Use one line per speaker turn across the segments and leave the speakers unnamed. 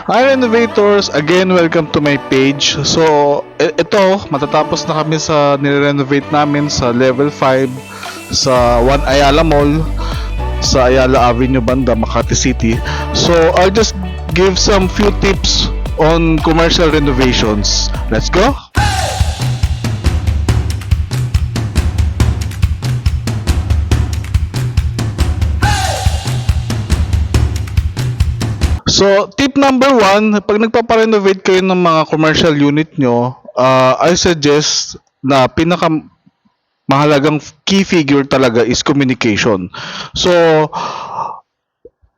Hi renovators! Again, welcome to my page. So, ito, matatapos na kami sa nire-renovate namin sa level 5 sa 1 Ayala Mall sa Ayala Avenue Banda, Makati City. So, I'll just give some few tips on commercial renovations. Let's go! So, tip number one, pag nagpaparenovate kayo ng mga commercial unit nyo, I suggest na pinaka mahalagang key figure talaga is communication. So,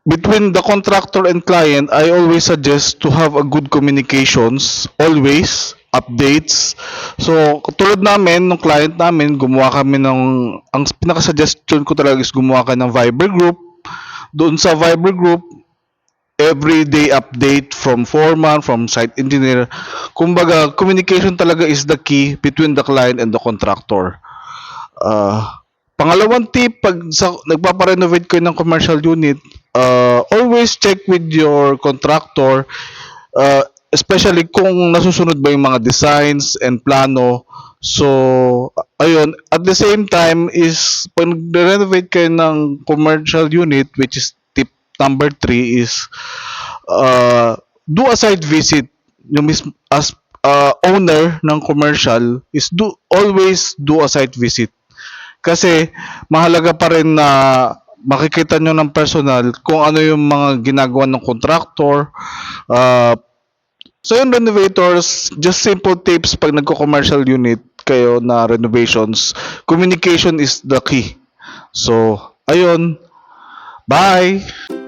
between the contractor and client, I always suggest to have a good communications, always, updates. So, tulad namin, ng client namin, gumawa kami ang pinaka-suggestion ko talaga is gumawa ka ng Viber group. Doon sa Viber group, everyday update from foreman, from site engineer. Kumbaga, communication talaga is the key between the client and the contractor. Pangalawang tip, pag nagpaparenovate kayo ng commercial unit, always check with your contractor, uh, especially kung nasusunod ba yung mga designs and plano. So, ayun, at the same time is, pag nag-renovate kayo ng commercial unit, which is tip number 3 is, do a site visit. Yung as owner ng commercial is always do a site visit. Kasi mahalaga pa rin na makikita nyo ng personal kung ano yung mga ginagawa ng contractor. So yun renovators, just simple tips pag nagko-commercial unit kayo na renovations. Communication is the key. So, ayun. Bye!